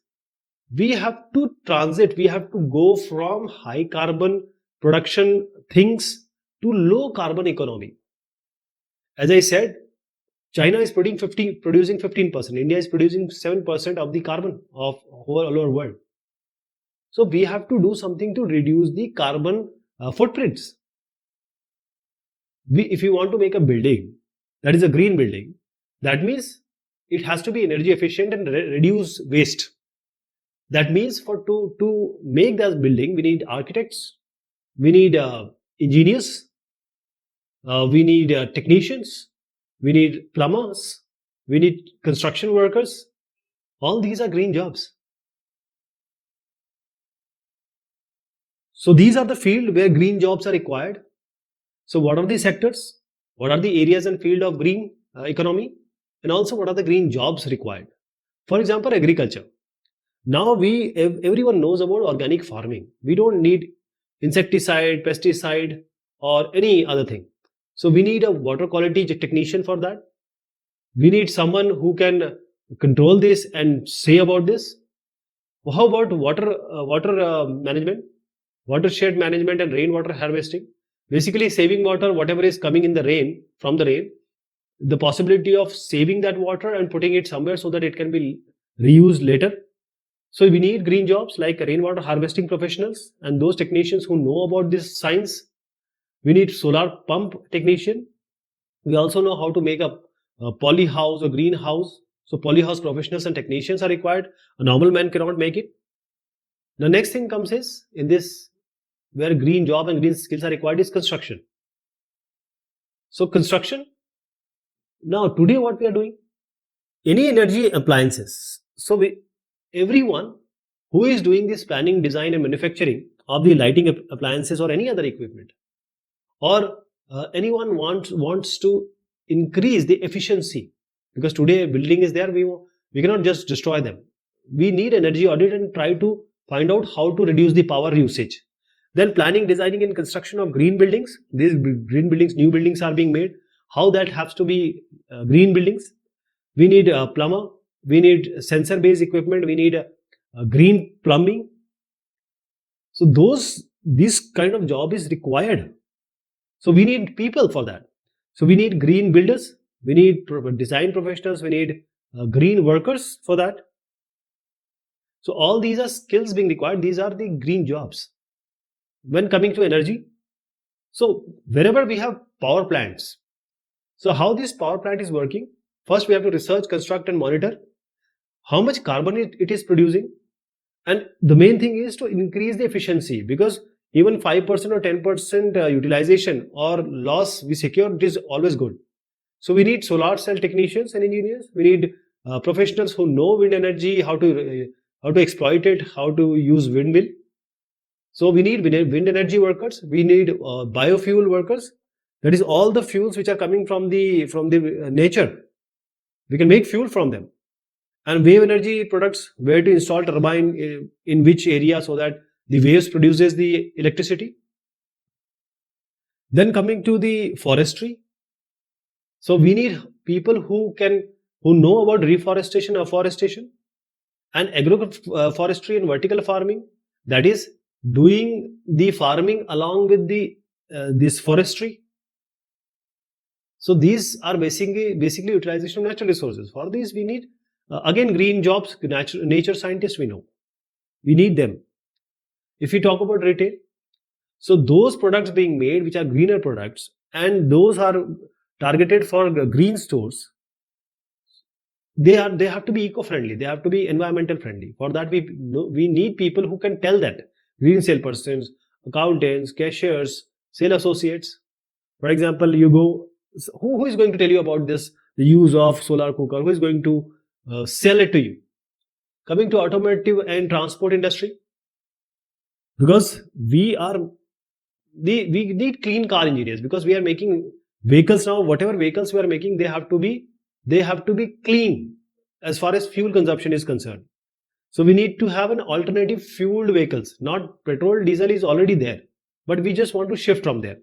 we have to transit, we have to go from high carbon production things to low carbon economy. As I said, China is producing 15%, India is producing 7% of the carbon of whole all over world. So we have to do something to reduce the carbon footprints. If you want to make a building that is a green building, that means it has to be energy efficient and reduce waste. That means to make that building, we need architects, we need engineers, we need technicians, we need plumbers, we need construction workers. All these are green jobs. So these are the field where green jobs are required. So what are the sectors? What are the areas and field of green economy? And also what are the green jobs required? For example, agriculture. Now everyone knows about organic farming. We don't need insecticide, pesticide, or any other thing. So we need a water quality technician for that. We need someone who can control this and say about this. How about water management, watershed management, and rainwater harvesting? Basically, saving water, whatever is coming in the rain from the rain, the possibility of saving that water and putting it somewhere so that it can be reused later. So we need green jobs like rainwater harvesting professionals and those technicians who know about this science. We need solar pump technician. We also know how to make a poly house or greenhouse. So polyhouse professionals and technicians are required. A normal man cannot make it. The next thing comes is in this where green job and green skills are required is construction. So construction. Now today what we are doing? Any energy appliances. So everyone who is doing this planning, design and manufacturing of the lighting appliances or any other equipment, or anyone wants to increase the efficiency, because today building is there, we cannot just destroy them. We need energy audit and try to find out how to reduce the power usage. Then planning, designing and construction of green buildings. These green buildings, new buildings are being made. How that has to be green buildings. We need a plumber, we need sensor based equipment, we need a green plumbing. So this kind of job is required. So we need people for that. So we need green builders, we need design professionals, we need green workers for that. So all these are skills being required. These are the green jobs. When coming to energy, so wherever we have power plants, so how this power plant is working, first we have to research, construct and monitor how much carbon it is producing. And the main thing is to increase the efficiency, because even 5% or 10% utilization or loss we secure, it is always good. So we need solar cell technicians and engineers. We need professionals who know wind energy, how to exploit it, how to use windmill. So we need wind energy workers. We need biofuel workers. That is all the fuels which are coming from the nature. We can make fuel from them. And wave energy products, where to install turbine in which area so that the waves produces the electricity. Then coming to the forestry. So we need people who know about reforestation, afforestation, and agroforestry and vertical farming. That is doing the farming along with this forestry. So these are basically utilization of natural resources. For these we need again green jobs, nature scientists we know. We need them. If we talk about retail, so those products being made which are greener products and those are targeted for green stores. they have to be eco-friendly, they have to be environmental friendly. For that, we need people who can tell that. Green salespersons, accountants, cashiers, sale associates. For example, you go, who is going to tell you about this, the use of solar cooker? Who is going to sell it to you? Coming to automotive and transport industry, because we need clean car engineers, because we are making vehicles now. Whatever vehicles we are making, they have to be clean as far as fuel consumption is concerned. So we need to have an alternative fueled vehicles. Not petrol, diesel is already there, but we just want to shift from there.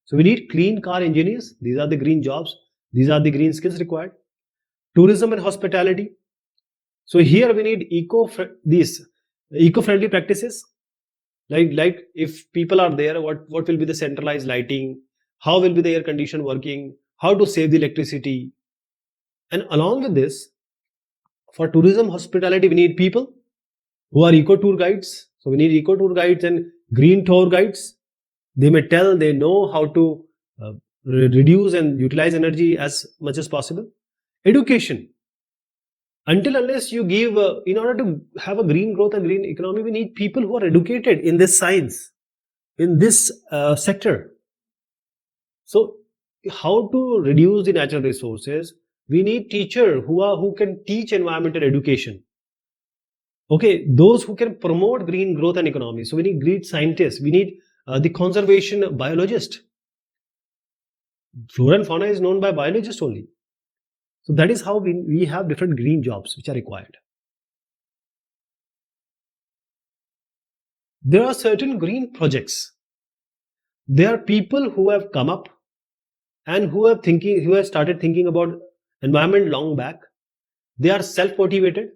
So we need clean car engineers. These are the green jobs. These are the green skills required. Tourism and hospitality. So here we need these eco-friendly practices. Like if people are there, what will be the centralized lighting? How will be the air condition working? How to save the electricity? And along with this, for tourism hospitality, we need people who are eco tour guides. So we need eco tour guides and green tour guides. They may tell, they know how to reduce and utilize energy as much as possible. Education. Until unless you give, in order to have a green growth and green economy, we need people who are educated in this science, in this sector. So how to reduce the natural resources? We need teachers who can teach environmental education. Okay, those who can promote green growth and economy. So we need green scientists. We need the conservation biologist. Flora and fauna is known by biologists only. So that is how we have different green jobs which are required. There are certain green projects. There are people who have come up and who have started thinking about environment long back. They are self-motivated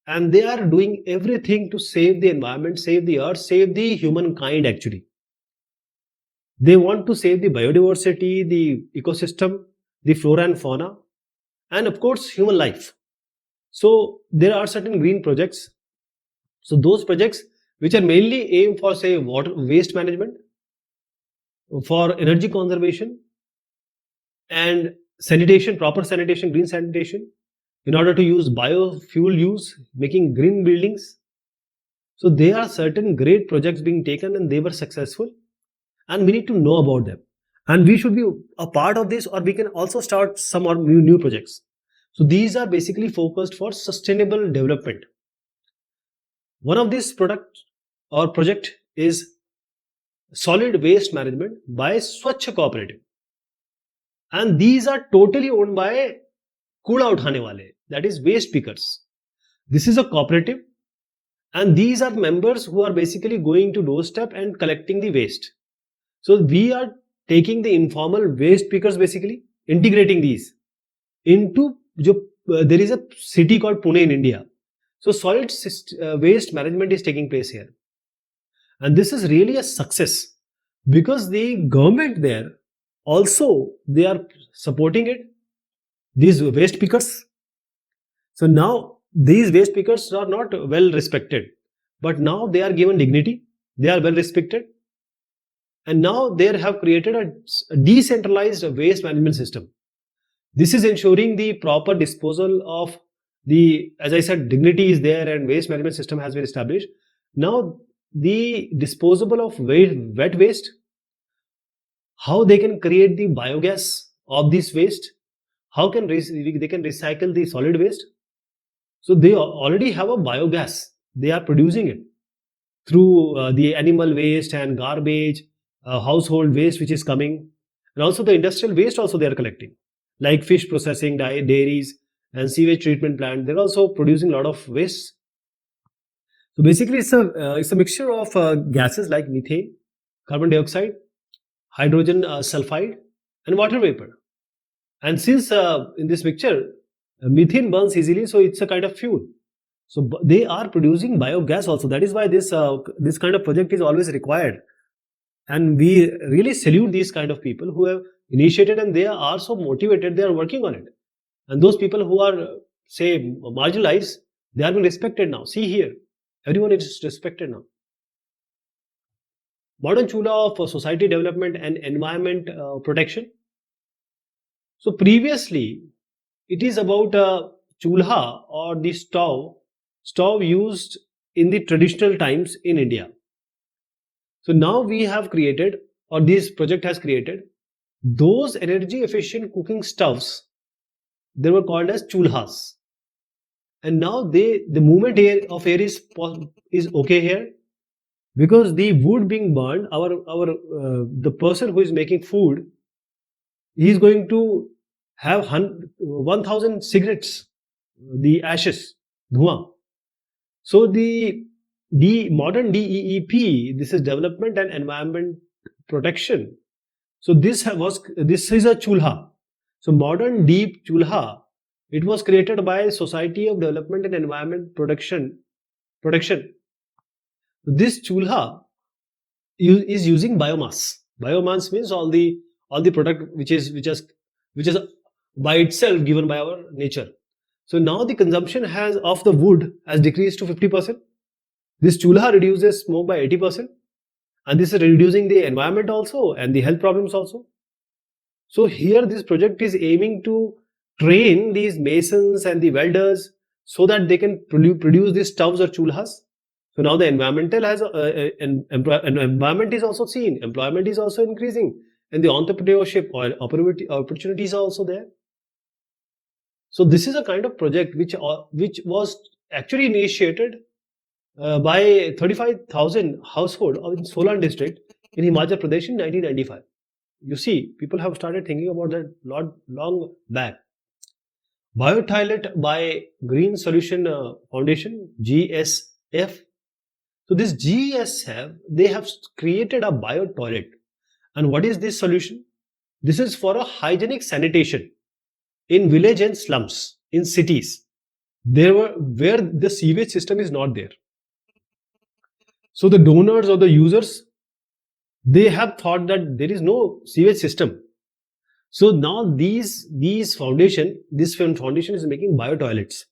and they are doing everything to save the environment, save the earth, save the humankind actually. They want to save the biodiversity, the ecosystem, the flora and fauna, and of course human life. So there are certain green projects. So those projects which are mainly aimed for, say, water waste management, for energy conservation, and sanitation, proper sanitation, green sanitation, in order to use biofuel use, making green buildings. So there are certain great projects being taken and they were successful, and we need to know about them. And we should be a part of this, or we can also start some or new projects. So these are basically focused for sustainable development. One of these product or project is solid waste management by Swachh Cooperative. And these are totally owned by Kooda Uthane Wale, that is waste pickers. This is a cooperative, and these are members who are basically going to doorstep and collecting the waste. So we are taking the informal waste pickers, basically integrating these into there is a city called Pune in India. So solid waste management is taking place here, and this is really a success because the government there also, they are supporting it, these waste pickers. So now these waste pickers are not well respected, but now they are given dignity, they are well respected, and now they have created a decentralized waste management system. This is ensuring the proper disposal of the, as I said, dignity is there and waste management system has been established. Now the disposable of wet waste, how they can create the biogas of this waste, how can they can recycle the solid waste. So they already have a biogas, they are producing it through the animal waste and garbage, household waste which is coming, and also the industrial waste also they are collecting, like fish processing, dairies, and sewage treatment plant. They're also producing a lot of waste. So basically it's a mixture of gases like methane, carbon dioxide, hydrogen sulfide, and water vapor. And since in this picture methane burns easily, so it's a kind of fuel. So they are producing biogas also. That is why this kind of project is always required. And we really salute these kind of people who have initiated, and they are so motivated, they are working on it. And those people who are, say, marginalized, they are being respected now. See here, everyone is respected now. Modern Chula for society development and environment protection. So previously, it is about a chulha or the stove used in the traditional times in India. So now we have created, or this project has created, those energy efficient cooking stoves. They were called as chulhas. And now the movement here of air is okay here, because the wood being burned, our the person who is making food, he is going to have 1000 cigarettes, the ashes, dhua. So the modern DEEP, this is Development and Environment Protection. So this is a chulha. So modern deep chulha, it was created by Society of Development and Environment Protection. This chulha is using biomass. Biomass means all the product which is by itself given by our nature. So now the consumption has of the wood has decreased to 50%. This chulha reduces smoke by 80%, and this is reducing the environment also and the health problems also. So here this project is aiming to train these masons and the welders so that they can produce these stoves or chulhas. So now the environmental has environment is also seen, employment is also increasing, and the entrepreneurship or opportunities are also there. So this is a kind of project which was actually initiated by 35,000 household in Solan district in Himachal Pradesh in 1995. You see, people have started thinking about that long back. Biotoilet by Green Solution Foundation, GSF. So this GSF, they have created a biotoilet. And what is this solution? This is for a hygienic sanitation in village and slums, in cities, where the sewage system is not there. So the donors or the users, they have thought that there is no sewage system. So now this foundation is making bio toilets,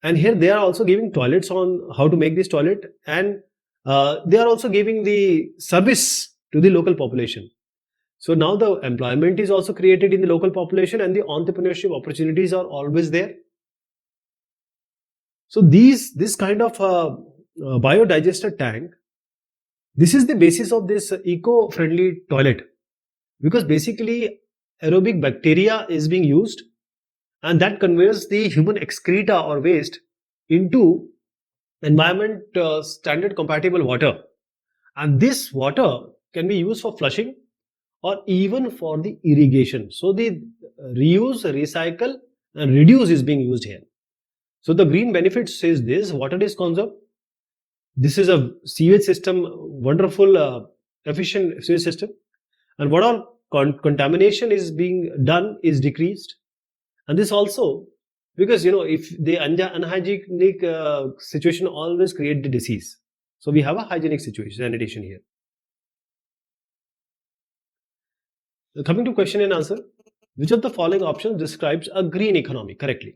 and here they are also giving toilets on how to make this toilet, and they are also giving the service to the local population. So now the employment is also created in the local population, and the entrepreneurship opportunities are always there. So this kind of biodigester tank, this is the basis of this eco-friendly toilet, because basically aerobic bacteria is being used, and that converts the human excreta or waste into environment standard compatible water, and this water can be used for flushing or even for the irrigation. So the reuse, recycle and reduce is being used here. So the green benefits is this: water is conserved, this is a sewage system, wonderful efficient sewage system, and what all contamination is being done is decreased. And this also, because if the unhygienic situation always create the disease, so we have a hygienic situation, sanitation here. Coming to question and answer, which of the following options describes a green economy correctly?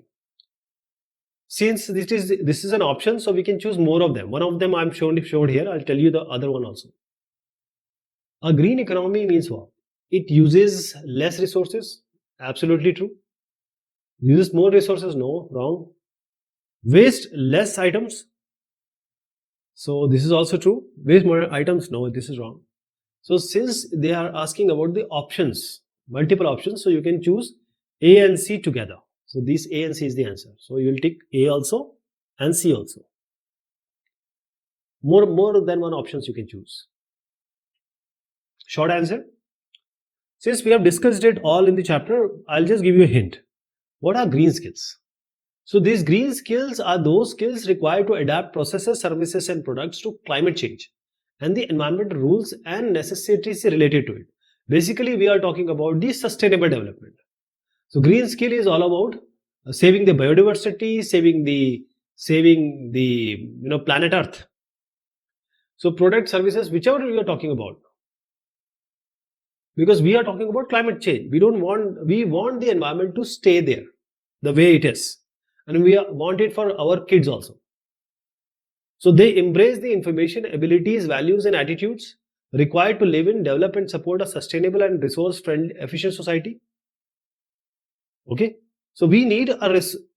Since this is an option, so we can choose more of them. One of them I'm showed here. I'll tell you the other one also. A green economy means what? It uses less resources. Absolutely true. Uses more resources. No, wrong. Waste less items. So this is also true. Waste more items. No, this is wrong. So since they are asking about the options, multiple options, so you can choose A and C together. So this A and C is the answer. So you will tick A also and C also. More than one options you can choose. Short answer. Since we have discussed it all in the chapter, I'll just give you a hint. What are green skills? So these green skills are those skills required to adapt processes, services and products to climate change and the environmental rules and necessities related to it. Basically, we are talking about the sustainable development. So green skill is all about saving the biodiversity, saving the planet Earth. So product, services, whichever we are talking about, because we are talking about climate change. We want the environment to stay there the way it is, and we want it for our kids also. So they embrace the information, abilities, values and attitudes required to live in, develop and support a sustainable and resource friendly efficient society. Okay. So we need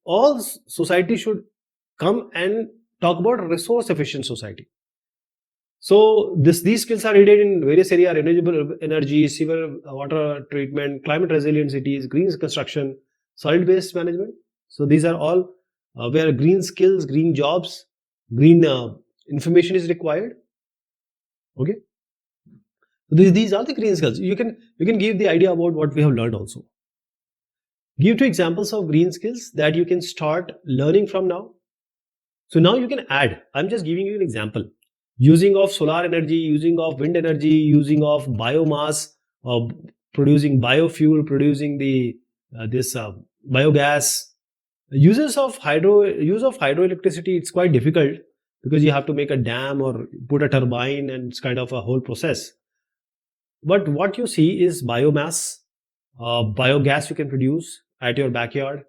all society should come and talk about resource efficient society. So these skills are needed in various areas: renewable energy, sewer water treatment, climate resilient cities, green construction, solid waste management. So these are all where green skills, green jobs, green information is required. Okay, so these are the green skills. You can give the idea about what we have learned also. Give two examples of green skills that you can start learning from now. So now you can add. I'm just giving you an example. Using of solar energy, using of wind energy, using of biomass, uh, producing biofuel, producing the this biogas. Use of hydroelectricity. It's quite difficult because you have to make a dam or put a turbine, and it's kind of a whole process. But what you see is biomass, biogas you can produce at your backyard.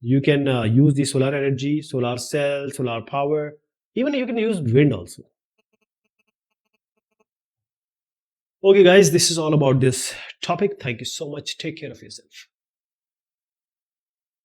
You can use the solar energy, solar cell, solar power. Even you can use wind also. Okay, guys, this is all about this topic. Thank you so much. Take care of yourself.